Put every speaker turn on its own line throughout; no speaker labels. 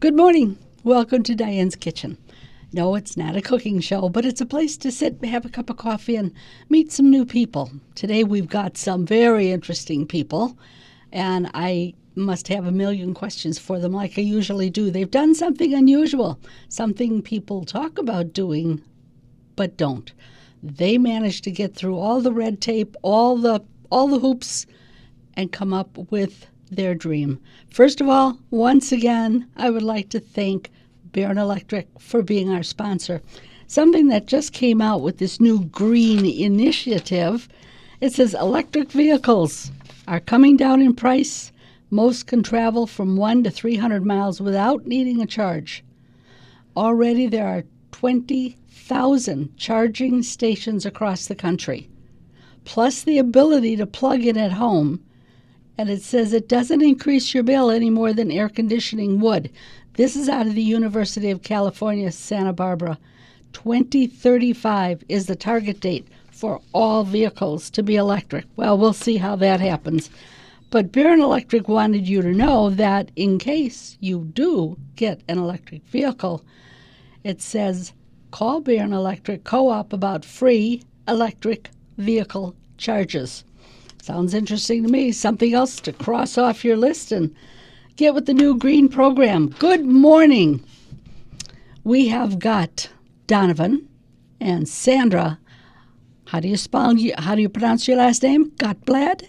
Good morning. Welcome to Diane's Kitchen. No, it's not a cooking show, but it's a place to sit, have a cup of coffee, and meet some new people. Today we've got some very interesting people, and I must have a million questions for them like I usually do. They've done something unusual, something people talk about doing but don't. They managed to get through all the red tape, all the hoops, and come up with their dream. First of all, once again, I would like to thank Barron Electric for being our sponsor. Something that just came out with this new green initiative. It says electric vehicles are coming down in price. Most can travel from 1 to 300 miles without needing a charge. Already there are 20,000 charging stations across the country, plus the ability to plug in at home. And it says it doesn't increase your bill any more than air conditioning would. This is out of the University of California, Santa Barbara. 2035 is the target date for all vehicles to be electric. Well, we'll see how that happens. But Barron Electric wanted you to know that in case you do get an electric vehicle, it says call Barron Electric Co-op about free electric vehicle charges. Sounds interesting to me. Something else to cross off your list and get with the new green program. Good morning. We have got Donovan and Sandra. How do you pronounce your last name? Jotblad?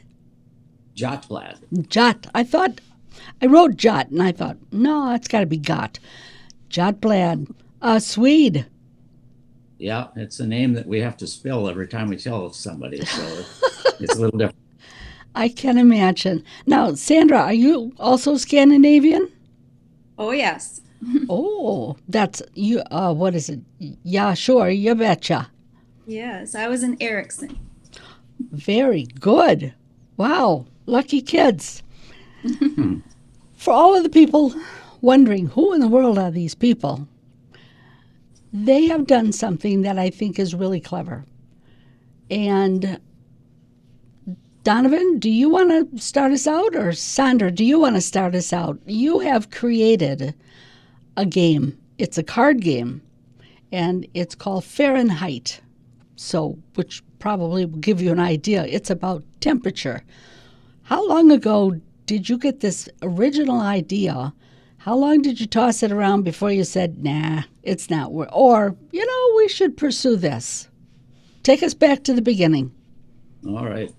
Jotblad.
Jot. I wrote Jot and I thought, no, it's got to be Got. Jotblad. Swede.
Yeah, it's a name that we have to spell every time we tell somebody, so it's a little different.
I can imagine. Now, Sandra, are you also Scandinavian?
Oh, yes.
Oh, that's you. What is it? Yeah, sure. You betcha.
Yes, I was in Erickson.
Very good. Wow, lucky kids.
Hmm.
For all of the people wondering who in the world are these people, they have done something that I think is really clever. And Donovan, do you want to start us out? Or Sandra, do you want to start us out? You have created a game. It's a card game, and it's called Fahrenheit. So, which probably will give you an idea. It's about temperature. How long ago did you get this original idea? How long did you toss it around before you said, nah, it's not worth, or, we should pursue this? Take us back to the beginning.
All right.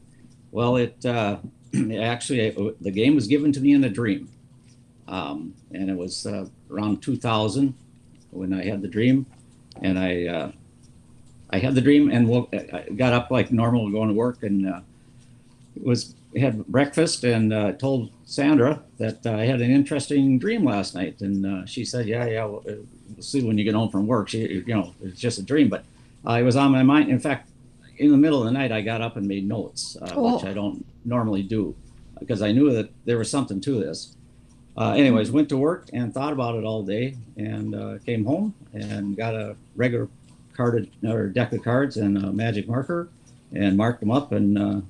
Well, it actually, the game was given to me in a dream. And it was around 2000 when I had the dream. And I had the dream and I got up like normal going to work and had breakfast and told Sandra that I had an interesting dream last night. And she said, yeah, we'll see when you get home from work. It's just a dream, but it was on my mind. In fact, in the middle of the night, I got up and made notes, which I don't normally do because I knew that there was something to this. Anyways, went to work and thought about it all day and came home and got a regular carded or deck of cards and a magic marker and marked them up. And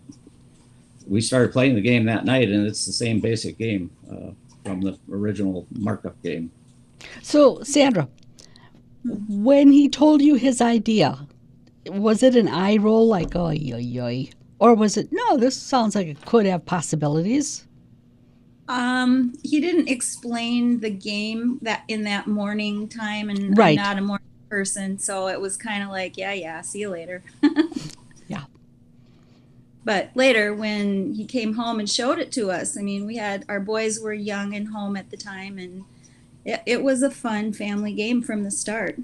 we started playing the game that night, and it's the same basic game from the original markup game.
So, Sandra, when he told you his idea, was it an eye roll like, oy, oy, oy? Or was it, no, this sounds like it could have possibilities?
He didn't explain the game that in that morning time, and
Right.
I'm not a morning person, so it was kind of like, yeah, see you later.
Yeah.
But later, when he came home and showed it to us, I mean, our boys were young and home at the time, and it was a fun family game from the start.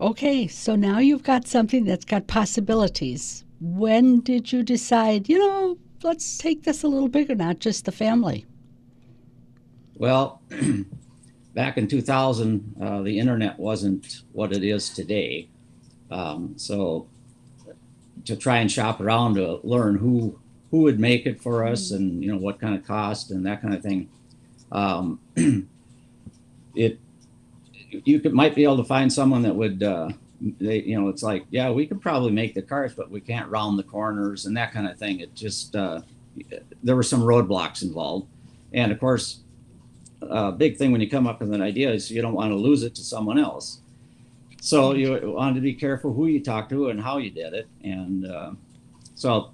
Okay, so now you've got something that's got possibilities. When did you decide, let's take this a little bigger, not just the family?
Well, back in 2000, the internet wasn't what it is today. So to try and shop around to learn who would make it for us and what kind of cost and that kind of thing, might be able to find someone that would it's like, yeah, we could probably make the cards, but we can't round the corners and that kind of thing. It just there were some roadblocks involved, and of course big thing when you come up with an idea is you don't want to lose it to someone else. So you wanted to be careful who you talk to and how you did it. And so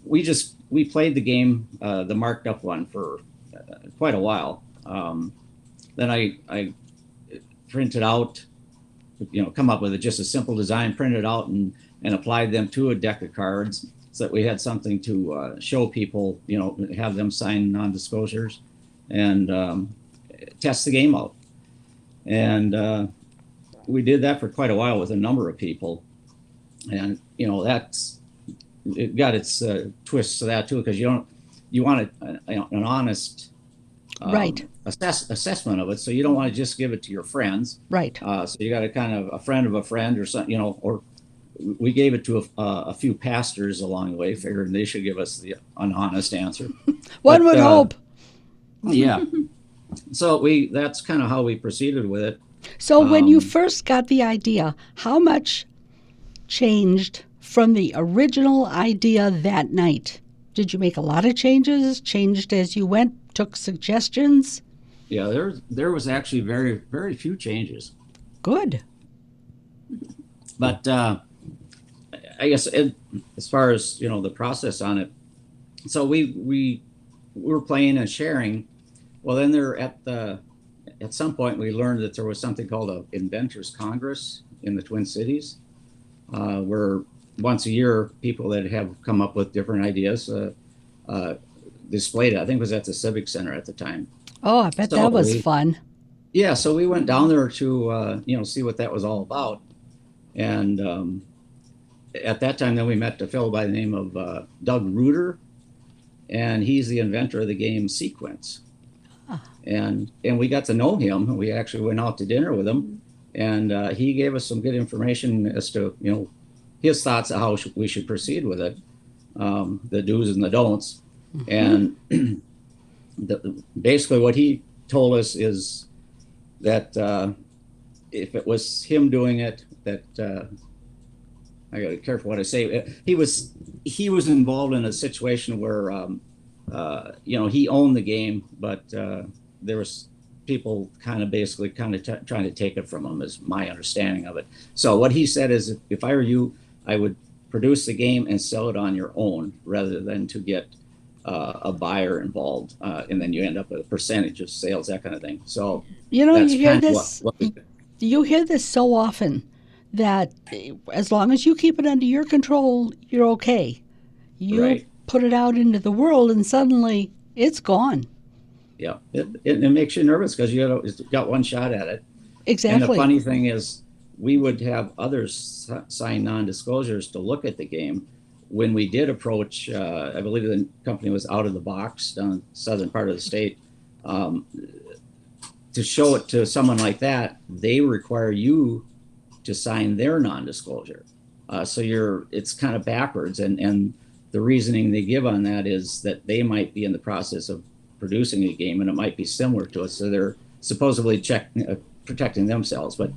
we played the game, the marked up one, for quite a while. Then I printed out, come up with just a simple design, printed out and applied them to a deck of cards so that we had something to show people, have them sign non-disclosures and test the game out. And we did that for quite a while with a number of people. And, it got its twists to that too, because you want an honest
Right.
assessment of it. So you don't want to just give it to your friends.
Right.
So you got a kind of a friend of a friend or something, or we gave it to a few pastors along the way, figuring they should give us an honest answer.
One would hope.
Yeah. So that's kind of how we proceeded with it.
So when you first got the idea, how much changed from the original idea that night? Did you make a lot of changes? Changed as you went? Took suggestions?
Yeah, there was actually very, very few changes.
Good.
But I guess as far as the process on it, so we were playing and sharing. Well, then at some point we learned that there was something called a Inventors Congress in the Twin Cities, where once a year people that have come up with different ideas displayed it. I think it was at the Civic Center at the time.
Oh, I bet that was fun.
Yeah, so we went down there to see what that was all about. And at that time, then we met a fellow by the name of Doug Reuter, and he's the inventor of the game Sequence. And we got to know him. We actually went out to dinner with him, and he gave us some good information as to his thoughts of how we should proceed with it, the do's and the don'ts. And basically what he told us is that if it was him doing it, that I got to be careful what I say. He was involved in a situation where he owned the game, but there was people trying to take it from him, is my understanding of it. So what he said is, if I were you, I would produce the game and sell it on your own rather than to get a buyer involved, and then you end up with a percentage of sales, that kind of thing. So
you hear this. You hear this so often that as long as you keep it under your control, you're okay. You put it out into the world, and suddenly it's gone.
Yeah, it makes you nervous because you got one shot at it.
Exactly.
And the funny thing is, we would have others sign non-disclosures to look at the game. When we did approach, I believe the company was Out of the Box down in the southern part of the state, to show it to someone like that, they require you to sign their non-disclosure. So it's kind of backwards. And the reasoning they give on that is that they might be in the process of producing a game and it might be similar to it. So they're supposedly protecting themselves. But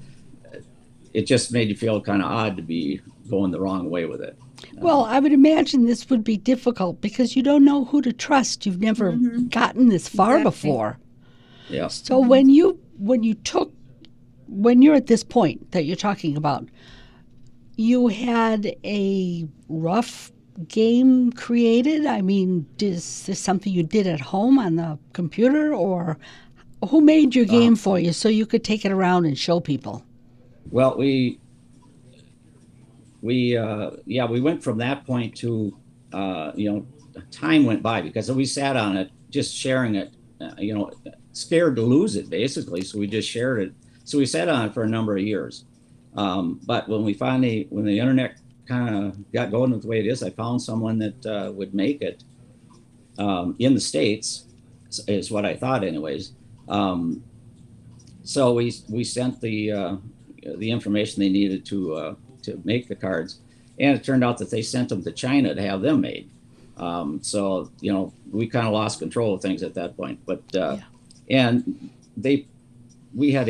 it just made you feel kind of odd to be going the wrong way with it.
Well, I would imagine this would be difficult because you don't know who to trust. You've never gotten this far before.
Yeah.
So when you're at this point that you're talking about, you had a rough game created? I mean, is this something you did at home on the computer, or who made your game for you so you could take it around and show people?
Well, we went from that point to, time went by because we sat on it, just sharing it, scared to lose it basically. So we just shared it. So we sat on it for a number of years. But when the internet kind of got going with the way it is, I found someone that would make it in the States, is what I thought anyways. So we sent the information they needed to make the cards, and it turned out that they sent them to China to have them made. So we kind of lost control of things at that point. But and we had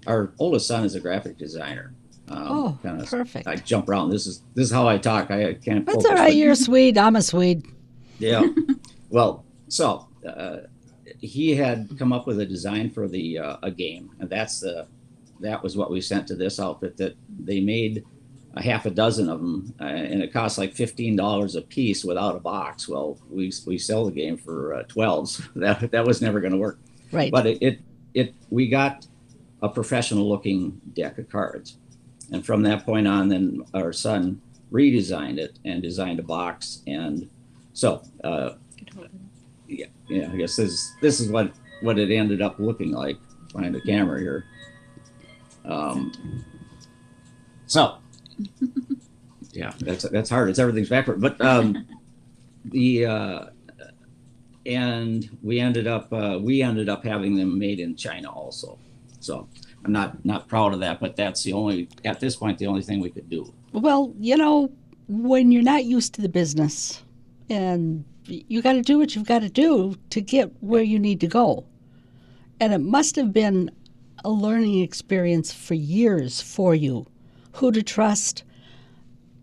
our oldest son is a graphic designer.
Perfect.
I jump around. This is how I talk. I can't.
That's all right. You're a Swede. I'm a Swede.
Yeah. Well, so he had come up with a design for the a game, and that was what we sent to this outfit. That they made a half a dozen of them, and it cost like $15 a piece without a box. Well, we sell the game for 12, so that was never going to work.
Right.
But we got a professional looking deck of cards, and from that point on, then our son redesigned it and designed a box, and so yeah, I guess this is what it ended up looking like. Find the camera here. So yeah, that's hard. It's everything's backward, but and we ended up having them made in China also. So I'm not proud of that, but that's at this point the only thing we could do.
Well, when you're not used to the business, and you got to do what you've got to do to get where you need to go. And it must have been a learning experience for years for you. Who to trust,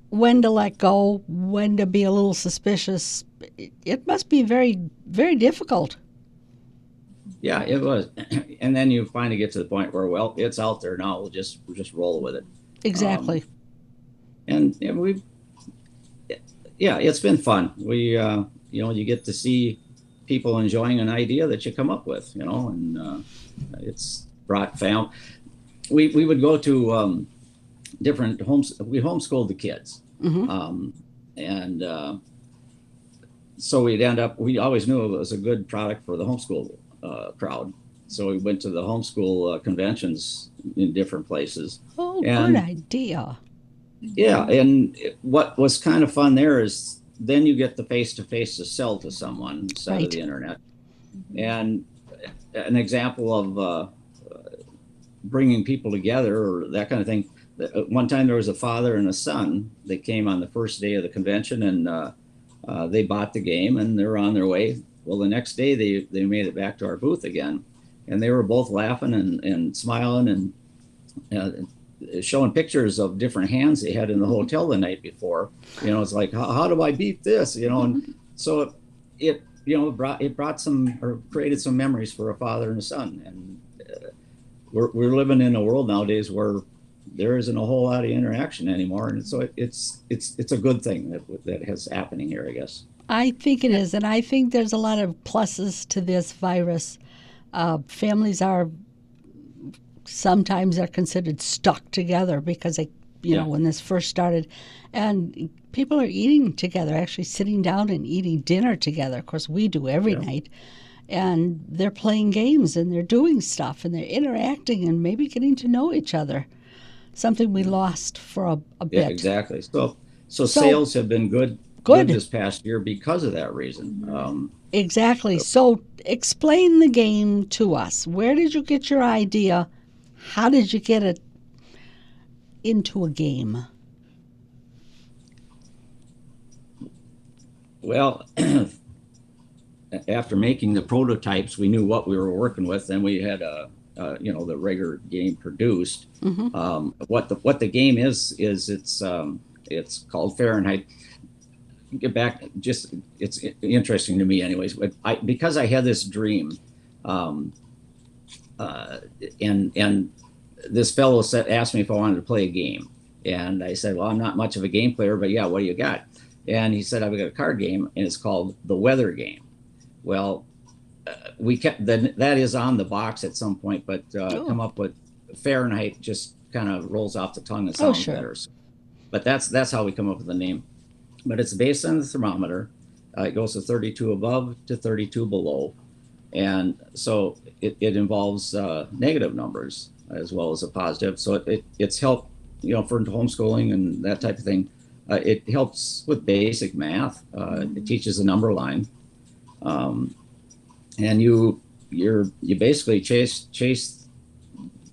when to let go, when to be a little suspicious. It must be very, very difficult.
Yeah, it was. And then you finally get to the point where, well, it's out there now. We'll just roll with it.
Exactly.
And it's been fun. We, you get to see people enjoying an idea that you come up with, and it's brought family. We would go to different homes. We homeschooled the kids.
Mm-hmm.
So we always knew it was a good product for the homeschool crowd. So we went to the homeschool conventions in different places.
Oh, good idea.
Yeah, and what was kind of fun there is then you get the face-to-face to sell to someone instead of the internet. And an example of bringing people together or that kind of thing. One time there was a father and a son. They came on the first day of the convention, and they bought the game, and they were on their way. Well, the next day they made it back to our booth again, and they were both laughing and smiling and showing pictures of different hands they had in the hotel the night before. It's like, how do I beat this? And so it brought some, or created some memories for a father and a son. And we're living in a world nowadays where there isn't a whole lot of interaction anymore, and so it's a good thing that is happening here, I guess.
I think it is, and I think there's a lot of pluses to this virus. Families are sometimes considered stuck together because when this first started, and people are eating together, actually sitting down and eating dinner together. Of course, we do every night, and they're playing games and they're doing stuff and they're interacting and maybe getting to know each other. Something we lost for a bit.
Yeah, exactly. So sales have been good this past year because of that reason.
Exactly. So explain the game to us. Where did you get your idea? How did you get it into a game?
Well, after making the prototypes, we knew what we were working with, and we had the regular game produced.
Mm-hmm.
What the game is it's called Fahrenheit. Get back, it's interesting to me, anyways. But because I had this dream, and this fellow asked me if I wanted to play a game, and I said, well, I'm not much of a game player, but yeah, what do you got? And he said, I've got a card game, and it's called the Weather Game. Well, we kept that is on the box at some point, but come up with Fahrenheit just kind of rolls off the tongue and sounds better. But that's how we come up with the name. But it's based on the thermometer. It goes to 32 above to 32 below, and so it involves negative numbers as well as a positive. So it's helped for homeschooling and that type of thing. It helps with basic math. It teaches the number line. And you basically chase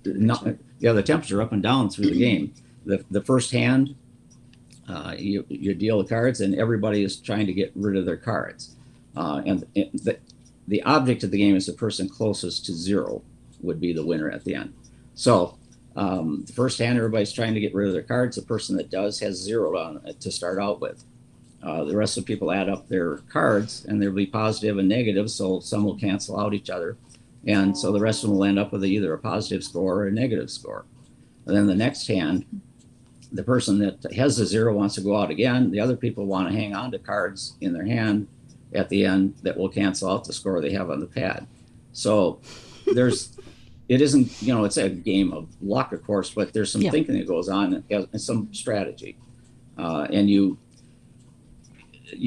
the temperature up and down through the game. The first hand, you deal the cards, and everybody is trying to get rid of their cards. And the object of the game is the person closest to zero would be the winner at the end. So the first hand, everybody's trying to get rid of their cards. The person that does has zero on it to start out with. The rest of the people add up their cards, and there'll be positive and negative, so some will cancel out each other. And so the rest of them will end up with either a positive score or a negative score. And then the next hand, the person that has the 0 wants to go out again. The other people want to hang on to cards in their hand at the end that will cancel out the score they have on the pad. So it isn't, it's a game of luck, of course, but there's some thinking that goes on and some strategy. And you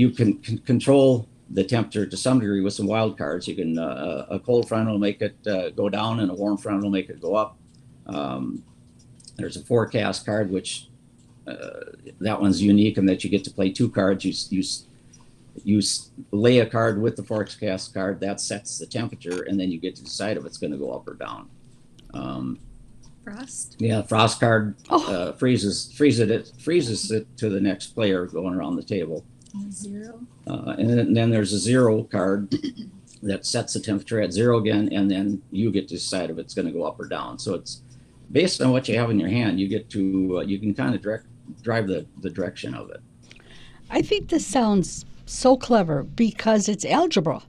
can control the temperature to some degree with some wild cards. You can, a cold front will make it go down, and a warm front will make it go up. There's a forecast card, which that one's unique in that you get to play 2 cards. You lay a card with the forecast card that sets the temperature, and then you get to decide if it's going to go up or down.
Frost.
Yeah, frost card freezes it to the next player going around the table.
0.
And then there's a 0 card that sets the temperature at 0 again, and then you get to decide if it's going to go up or down. So it's based on what you have in your hand. You get to you can kind of drive the direction of it.
I think this sounds so clever because it's algebra.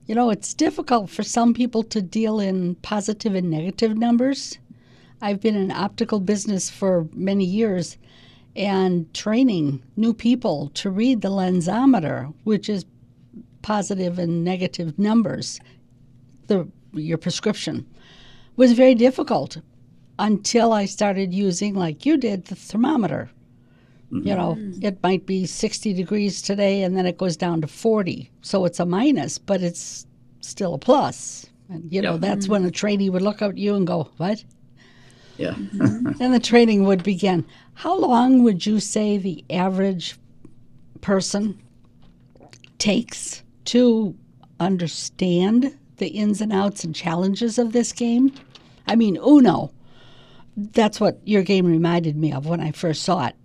It's difficult for some people to deal in positive and negative numbers. I've been in optical business for many years and training new people to read the Lensometer, which is positive and negative numbers. Your prescription was very difficult until I started using, like you did, the thermometer. It might be 60 degrees today, and then it goes down to 40. So it's a minus, but it's still a plus. And, that's when a trainee would look at you and go, what?
Yeah.
Then the training would begin. How long would you say the average person takes to understand the ins and outs and challenges of this game? I mean, Uno. That's what your game reminded me of when I first saw it.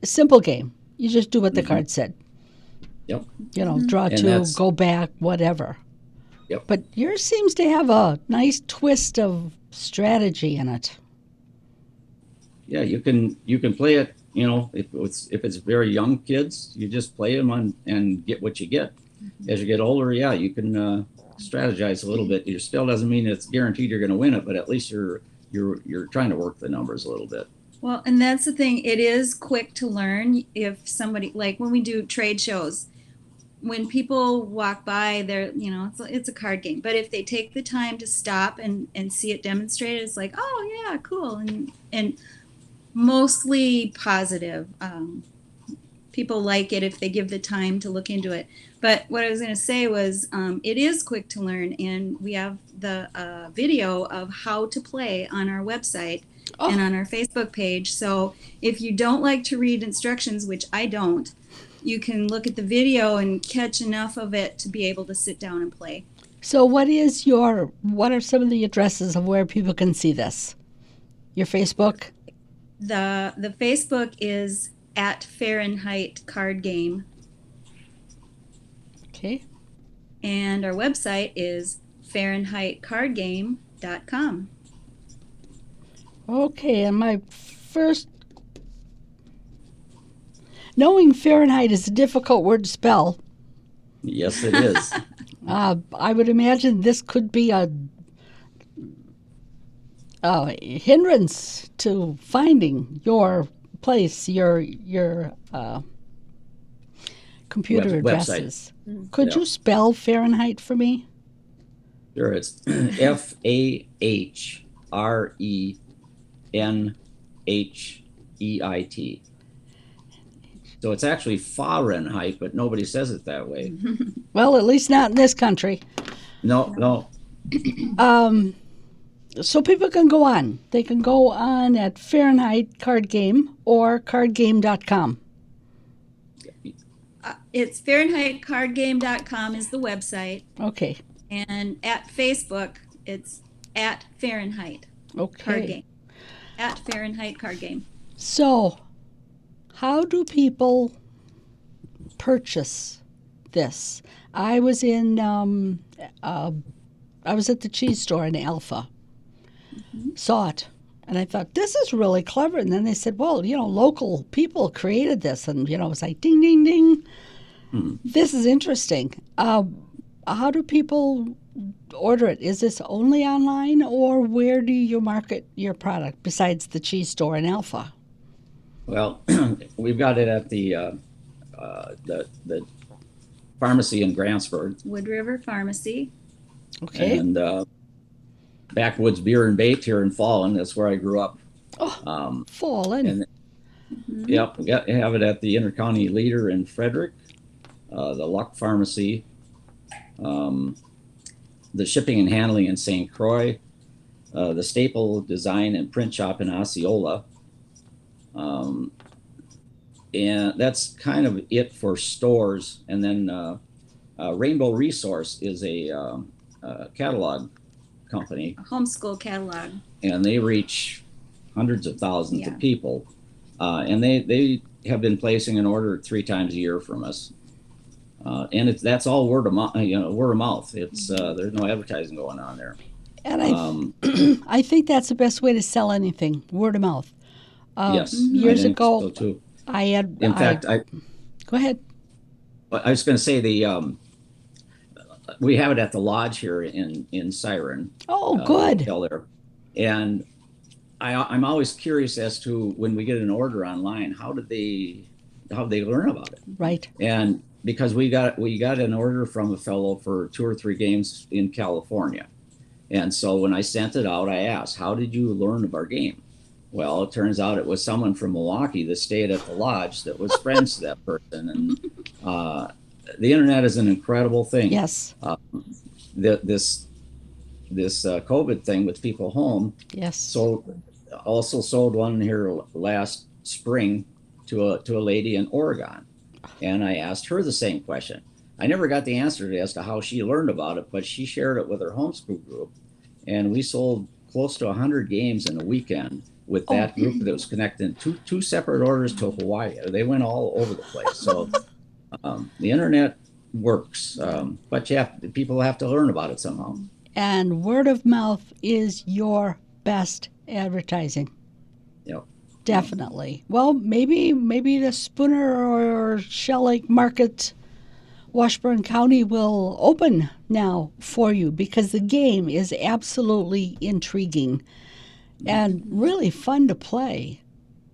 Simple game. You just do what the card said.
Yep.
Draw
And
2, go back, whatever.
Yep.
But yours seems to have a nice twist of strategy in it.
Yeah, you can play it. If it's very young kids, you just play them and get what you get. As you get older, you can strategize a little bit. It still doesn't mean it's guaranteed you're going to win it, but at least you're trying to work the numbers a little bit.
Well, and that's the thing. It is quick to learn. If somebody, like when we do trade shows, when people walk by, they're, it's a card game. But if they take the time to stop and see it demonstrated, it's like, oh yeah, cool, and mostly positive. People like it if they give the time to look into it. But what I was going to say was, it is quick to learn, and we have the video of how to play on our website and on our Facebook page. So if you don't like to read instructions, which I don't, you can look at the video and catch enough of it to be able to sit down and play.
So what are some of the addresses of where people can see this? Your Facebook?
The Facebook is at Fahrenheit Card Game.
Okay.
And our website is FahrenheitCardGame.com.
Okay, and my first... Knowing Fahrenheit is a difficult word to spell.
Yes, it is.
I would imagine this could be a hindrance to finding your place, your computer addresses. Could you spell Fahrenheit for me?
Sure, it's FAHRENHEIT. So it's actually Fahrenheit, but nobody says it that way.
Well, at least not in this country.
No.
So people can go on. They can go on at Fahrenheit Card Game or cardgame.com.
It's FahrenheitCardGame.com is the website.
Okay.
And at Facebook, it's at Fahrenheit
Okay.
Card Game. At Fahrenheit Card Game.
So, how do people purchase this? I was in, I was at the cheese store in Alpha, saw it, And I thought, this is really clever. And then they said, well, local people created this. And, it was like, ding, ding, ding.
Hmm.
This is interesting. How do people order it? Is this only online, or where do you market your product besides the cheese store in Alpha?
Well, we've got it at the pharmacy in Grantsburg,
Wood River Pharmacy.
Okay.
and Backwoods Beer and Bait here in Fallen. That's where I grew up.
Fallen.
And
Mhm.
yep, have it at the Intercounty Leader in Frederick, the Luck Pharmacy, the Shipping and Handling in St. Croix, the Staple Design and Print Shop in Osceola. And that's kind of it for stores. And then Rainbow Resource is a catalog company,
A homeschool catalog.
and they reach hundreds of thousands
Yeah.
of people. And they have been placing an order 3 times a year from us. And that's all word of mouth. Word of mouth. It's there's no advertising going on there.
And
Um,
I think that's the best way to sell anything, word of mouth.
yes,
Years
I think
ago,
so too.
I had.
In fact,
Go ahead.
I was going to say we have it at the lodge here in Siren.
Oh, good.
Hotel there, and I'm always curious as to when we get an order online, how they learn about it.
Right.
And because we got an order from a fellow for 2 or 3 games in California, and so when I sent it out, I asked, "How did you learn of our game?" Well, it turns out it was someone from Milwaukee that stayed at the lodge that was friends to that person, and the internet is an incredible thing.
Yes.
This COVID thing with people home.
Yes.
So also sold one here last spring to a lady in Oregon, and I asked her the same question. I never got the answer as to how she learned about it, but she shared it with her homeschool group, and we sold close to 100 games in a weekend with that group that was connected. Two separate orders to Hawaii. They went all over the place. So the internet works, but people have to learn about it somehow.
And word of mouth is your best advertising.
Yep.
Definitely. Well, maybe the Spooner or Shell Lake Market, Washburn County will open now for you, because the game is absolutely intriguing and really fun to play.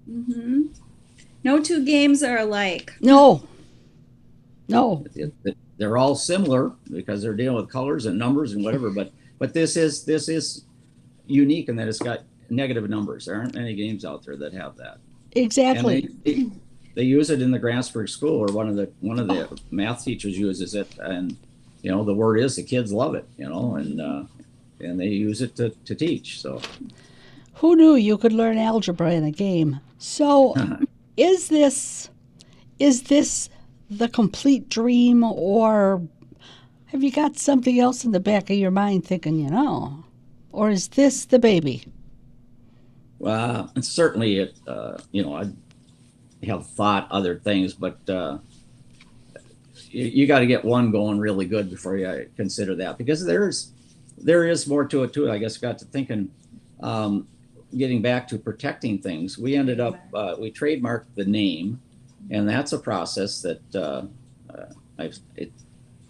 Mm-hmm. No 2 games are alike.
No.
They're all similar because they're dealing with colors and numbers and whatever, but this is unique in that it's got negative numbers. There aren't many games out there that have that.
Exactly.
And they use it in the Grantsburg school, or one of the math teachers uses it, and the word is the kids love it, and they use it to teach. So
Who knew you could learn algebra in a game? So is this the complete dream, or have you got something else in the back of your mind thinking, or is this the baby?
well, certainly I have thought other things, but you got to get one going really good before you consider that, because there is more to it too. I guess got to thinking, getting back to protecting things. We ended up we trademarked the name, and that's a process that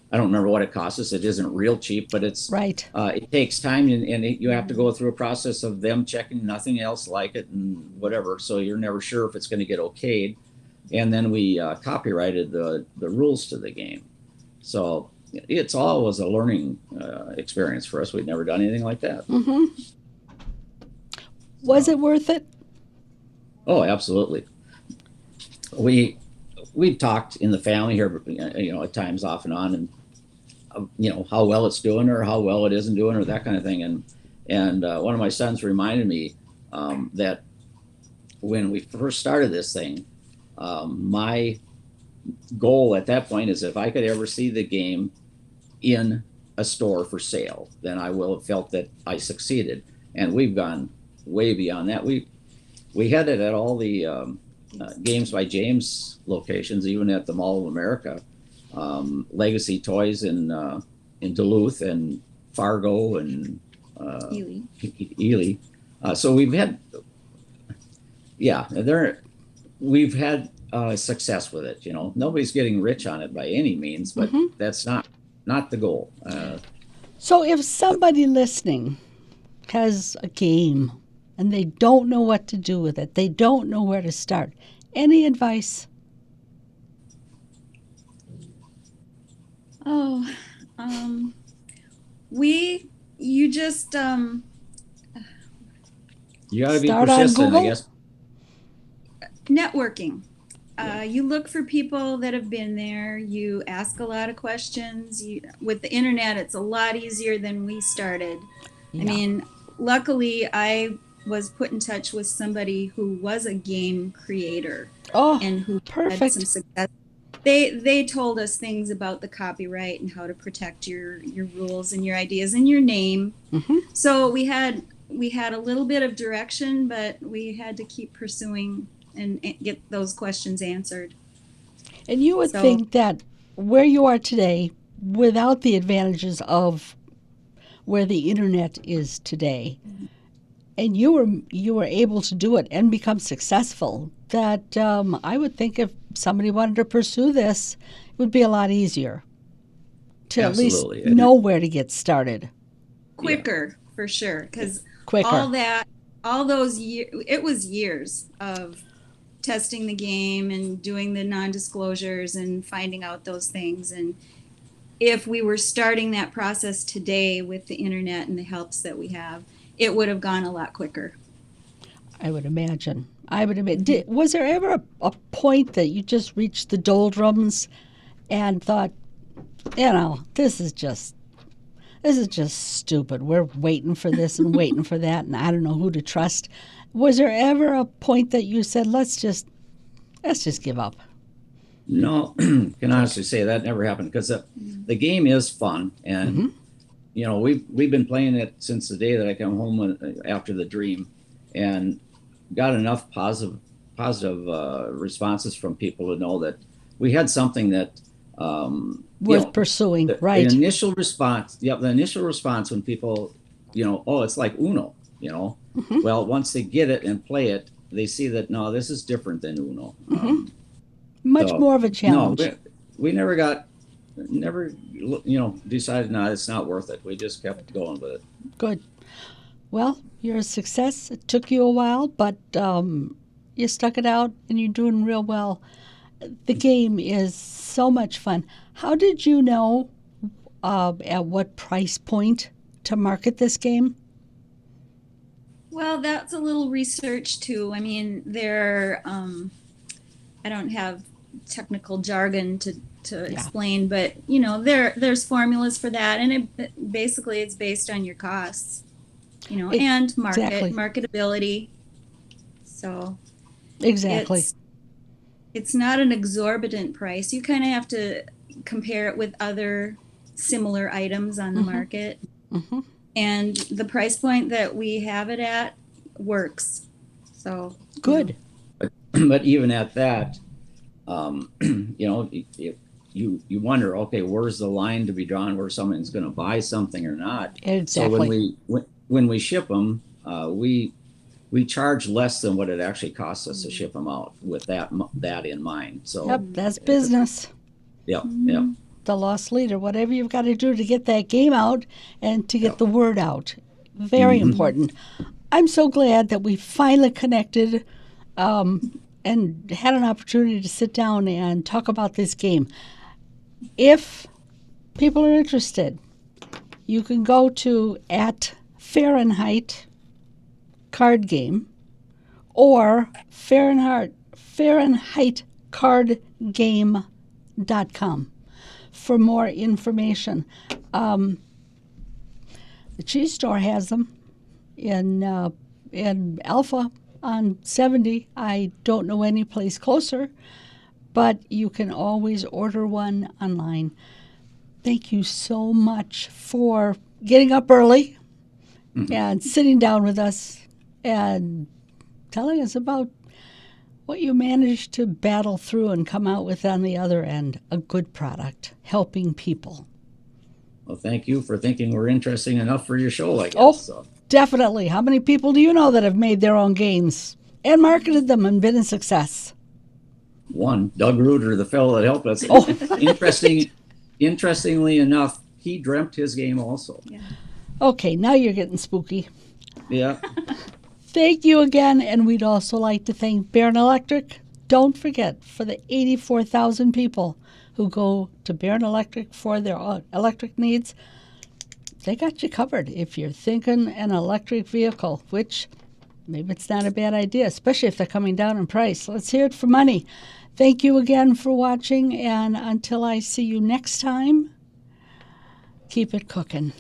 I don't remember what it costs us. It isn't real cheap, but it's
Right.
It takes time, and you have to go through a process of them checking nothing else like it and whatever. So you're never sure if it's going to get okayed. And then we copyrighted the rules to the game. So it's always a learning experience for us. We'd never done anything like that.
Mm-hmm. Was it worth it?
Oh, absolutely. We talked in the family here, at times off and on, and how well it's doing or how well it isn't doing or that kind of thing. And one of my sons reminded me that when we first started this thing, my goal at that point is if I could ever see the game in a store for sale, then I will have felt that I succeeded. And we've gone way beyond that. We had it at all the Games by James locations, even at the Mall of America, Legacy Toys in Duluth and Fargo and
Ely.
Ely. So we've had success with it. Nobody's getting rich on it by any means, but that's not the goal.
So if somebody listening has a game and they don't know what to do with it, they don't know where to start, any advice?
Oh, um, you just,
You got to be
Start on
persistent, I
Google?
guess.
networking.
Yeah.
You look for people that have been there. You ask a lot of questions. With the internet, it's a lot easier than we started. I
Yeah.
mean, luckily, I was put in touch with somebody who was a game creator
Oh,
and who had some
perfect.
success. They told us things about the copyright and how to protect your rules and your ideas and your name.
Hmm.
So we had a little bit of direction, but we had to keep pursuing and get those questions answered.
And you would
So
think that where you are today, without the advantages of where the internet is today, and you were able to do it and become successful, that I would think if somebody wanted to pursue this, it would be a lot easier to at least
Absolutely.
know where to get started
quicker for sure, because
quicker.
all those years, it was years of testing the game and doing the non-disclosures and finding out those things. And if we were starting that process today with the internet and the helps that we have, it would have gone a lot quicker.
I would imagine. Was there ever a point that you just reached the doldrums and thought, this is just stupid. We're waiting for this and waiting for that, and I don't know who to trust. Was there ever a point that you said, let's just give up?
No, can honestly say that never happened because the game is fun, and we've been playing it since the day that I come home after the dream, and got enough positive responses from people to know that we had something that
Worth pursuing, right?
The initial response when people, oh, it's like Uno, well, once they get it and play it, they see that no, this is different than Uno.
Much more of a challenge.
No, we never decided, no, it's not worth it. We just kept going with it.
Good. Well, you're a success. It took you a while, but you stuck it out and you're doing real well. The game is so much fun. How did you know at what price point to market this game?
Well, that's a little research too. I mean, I don't have technical jargon to explain, but there's formulas for that, and basically it's based on your costs, and marketability. So
exactly,
it's not an exorbitant price. You kind of have to compare it with other similar items on the market, and the price point that we have it at works. So
good.
But even at that, if you wonder, okay, where's the line to be drawn where someone's going to buy something or not?
Exactly.
So when we ship them, we charge less than what it actually costs us to ship them out with that in mind. So
yep, that's business.
Yep.
The lost leader, whatever you've got to do to get that game out and to get the word out. Very important. I'm so glad that we finally connected and had an opportunity to sit down and talk about this game. If people are interested, you can go to @Fahrenheit Card Game or FahrenheitCardGame.com for more information. The cheese store has them in Alpha on 70. I don't know any place closer, but you can always order one online. Thank you so much for getting up early and sitting down with us and telling us about what you managed to battle through and come out with on the other end, a good product, helping people.
Well, thank you for thinking we're interesting enough for your show, I guess.
Oh,
so.
Definitely. How many people do you know that have made their own games and marketed them and been a success?
One, Doug Reuter, the fellow that helped us.
Oh.
Interestingly enough, he dreamt his game also.
Yeah.
Okay, now you're getting spooky.
Yeah.
Thank you again, and we'd also like to thank Barron Electric. Don't forget, for the 84,000 people who go to Barron Electric for their electric needs, they got you covered if you're thinking an electric vehicle, which maybe it's not a bad idea, especially if they're coming down in price. Let's hear it for money. Thank you again for watching, and until I see you next time, keep it cooking.